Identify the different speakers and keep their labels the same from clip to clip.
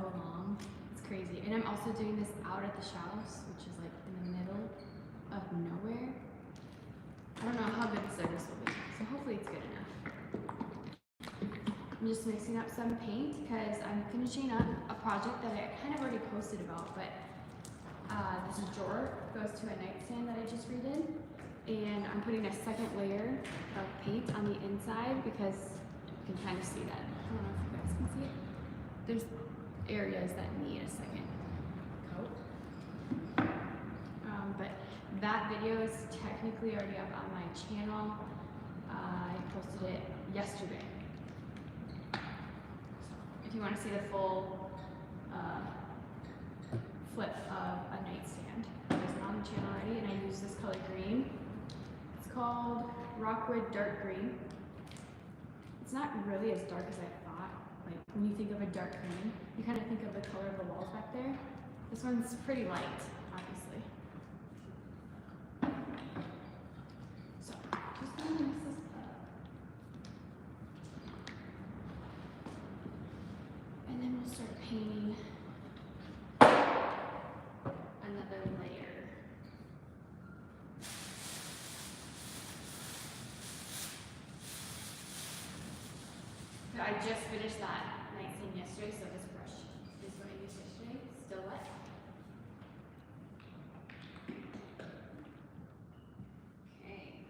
Speaker 1: long. It's crazy. And I'm also doing this out at the shelves, which is like in the middle of nowhere. I don't know how good the service will be, so hopefully it's good enough. I'm just mixing up some paint because I'm finishing up a project that I kind of already posted about, but this drawer goes to a nightstand that I just redid, and I'm putting a second layer of paint on the inside because you can kind of see that. I don't know if you guys can see it. There's areas that need a second coat. But that video is technically already up on my channel. I posted it yesterday. So if you want to see the full flip of a nightstand, there's it on the channel already, and I use this color green. It's called Rockwood Dark Green. It's not really as dark as I thought. Like when you think of a dark green, you kind of think of the color of the walls back there. This one's pretty light, obviously. So just gonna mix this up. And then we'll start painting another layer. I just finished that nightstand yesterday, so this brush is what I used yesterday, still wet. Okay.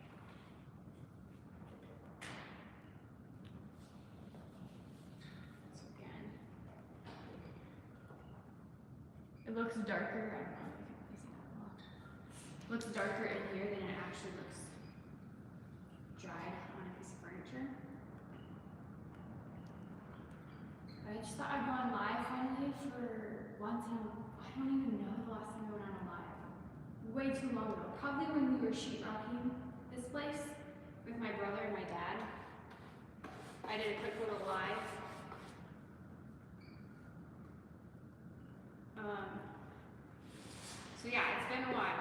Speaker 1: So again, it looks darker. I don't know if you can really see that well. It looks darker in here than it actually looks dried on a piece of furniture. I just thought I'd go on live finally for once in I don't even know the last time I went on a live. Way too long ago. Probably when we were sheetrocking this place with my brother and my dad. I did a quick little live. So yeah, it's been a while.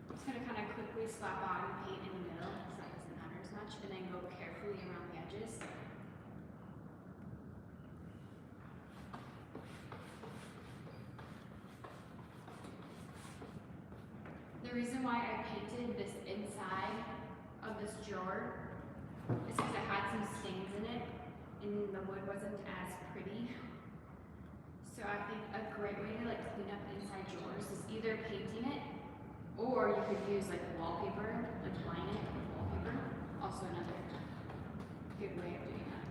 Speaker 1: I'm just gonna kind of quickly slap on paint in the middle because that doesn't matter as much, and then go carefully around the edges. The reason why I painted this inside of this drawer is because it had some stains in it and the wood wasn't as pretty. So I think a great way to like clean up inside drawers is either painting it, or you could use like wallpaper, like line it with wallpaper. Also another good way of doing that.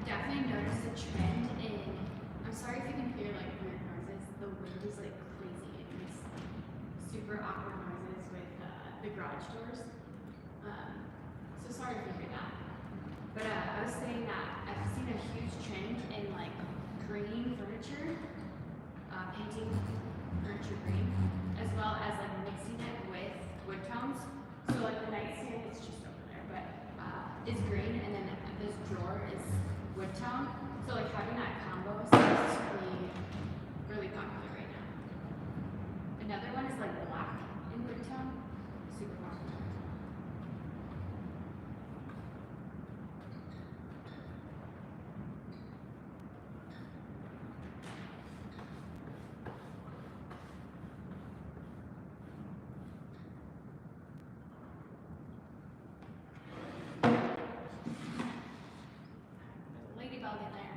Speaker 1: Definitely noticed a trend in, I'm sorry if you can hear like weird noises, the wind is like crazy and it makes super awkward noises with the garage doors. So sorry if you hear that. But I was saying that I've seen a huge trend in like green furniture, painting furniture green, as well as like mixing it with wood tones. So like the nightstand is just over there, but is green, and then this drawer is wood tone. So like having that combo seems to be really popular right now. Another one is like black in wood tone. Super popular. Ladybug in there.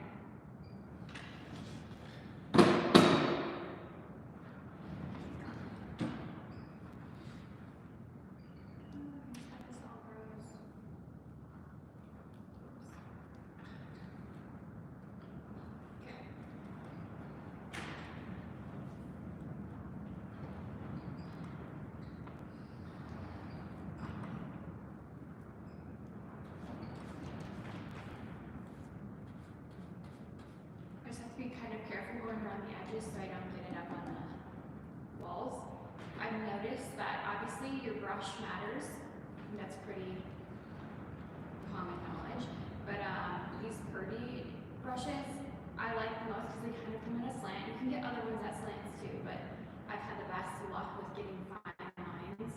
Speaker 1: Be kind of careful going around the edges so I don't get it up on the walls. I've noticed that obviously your brush matters. think that's pretty common knowledge. But these Purdy brushes, I like the most because they kind of come in a slant. You can get other ones that slants too, but I've had the best luck with getting fine lines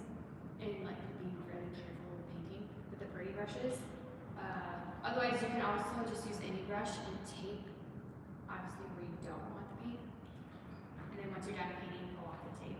Speaker 1: and like being really careful with painting with the Purdy brushes. Otherwise, you can also just use any brush and tape, obviously where you don't want the paint. And then once you're done painting, pull off the tape.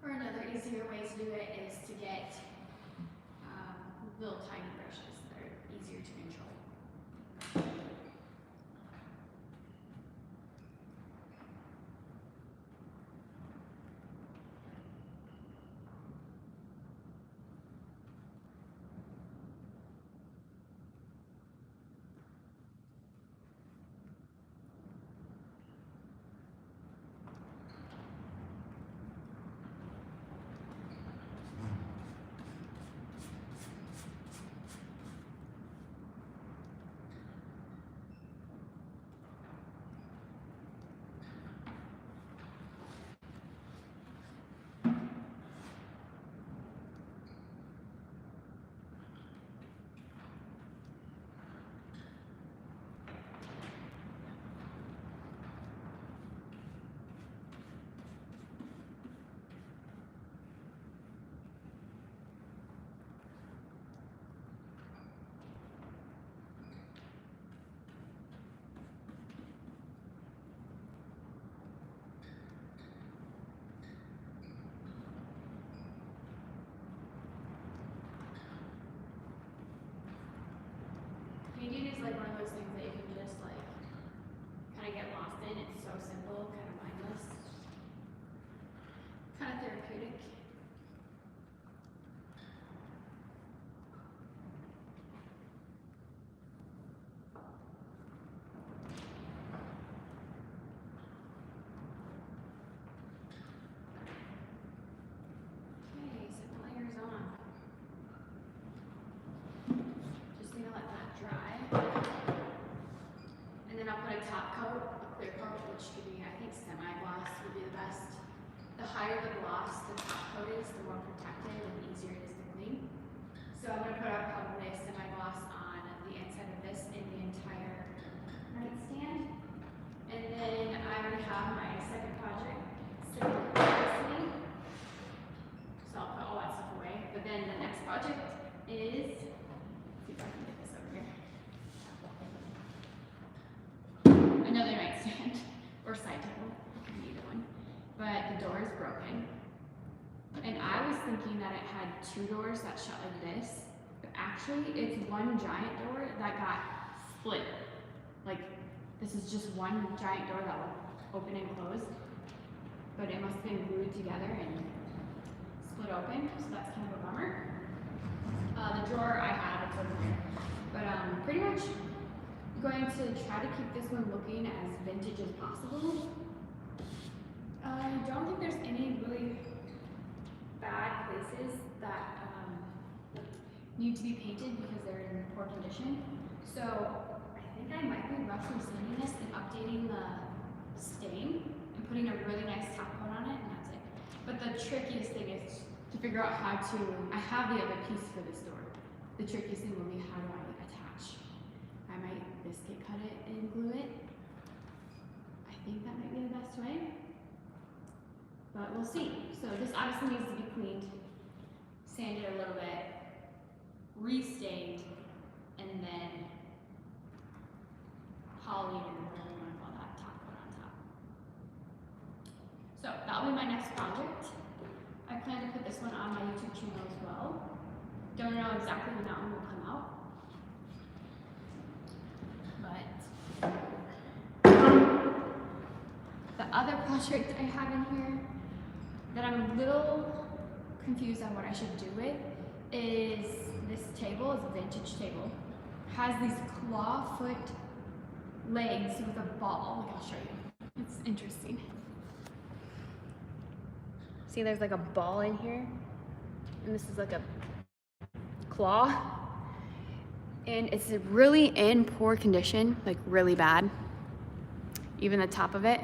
Speaker 1: Or another easier way to do it is to get little tiny brushes that are easier to control. Painting is like one of those things that you can just like kind of get lost in. It's so simple, kind of mindless, kind of therapeutic. Okay, 7 layers on. Just gonna let that dry. And then I'll put a top coat, a clear coat, which could be, I think semi-gloss would be the best. The higher the gloss the top coat is, the more protected and easier it is to clean. So I'm gonna put probably a semi-gloss on the inside of this in the entire nightstand. And then I already have my second project sitting next to me. So I'll put all that stuff away. But then the next project is, see if I can get this over here. Another nightstand or side table, either one. But the door is broken. And I was thinking that it had 2 doors that shut like this, but actually it's one giant door that got split. Like this is just one giant door that will open and close, but it must have been glued together and split open, so that's kind of a bummer. The drawer I have, it's over here. But pretty much going to try to keep this one looking as vintage as possible. I don't think there's any really bad places that need to be painted because they're in poor condition. So I think I might be roughly sanding this and updating the stain and putting a really nice top coat on it, and that's it. But the trickiest thing is to figure out how to, I have the other piece for this door. The trickiest thing will be how do I attach. I might biscuit cut it and glue it. I think that might be the best way, but we'll see. So this obviously needs to be cleaned, sanded a little bit, restained, and then poly or whatever you want to call that, top coat on top. So that'll be my next project. I plan to put this one on my YouTube channel as well. Don't know exactly when that one will come out. But the other project I have in here that I'm a little confused on what I should do with is this table is a vintage table. Has these claw foot legs with a ball. Like, I'll show you. It's interesting. See, there's like a ball in here, and this is like a claw. And it's really in poor condition, like really bad. Even the top of it.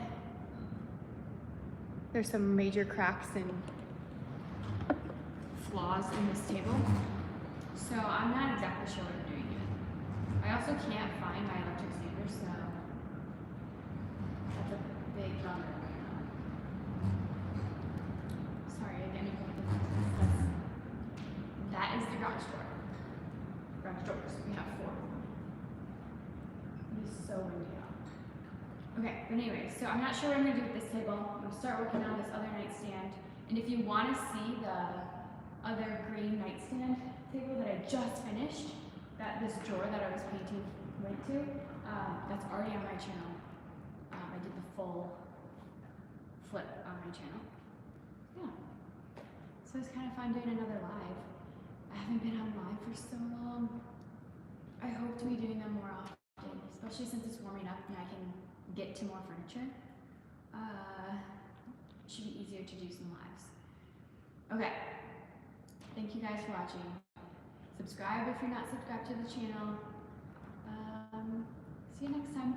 Speaker 1: There's some major cracks and flaws in this table. So I'm not exactly sure what I'm doing yet. I also can't find my electric saver, so that's a big bummer. Sorry, again, that is the garage door. Garage doors, we have 4. It is so windy out. Okay, but anyway, so I'm not sure what I'm gonna do with this table. I'm gonna start working on this other nightstand. And if you wanna see the other green nightstand table that I just finished, that this drawer that I was painting went to, that's already on my channel. I did the full flip on my channel. Yeah. So it's kind of fun doing another live. I haven't been on live for so long. I hope to be doing them more often, especially since it's warming up and I can get to more furniture. It should be easier to do some lives. Okay. Thank you guys for watching. Subscribe if you're not subscribed to the channel. See you next time.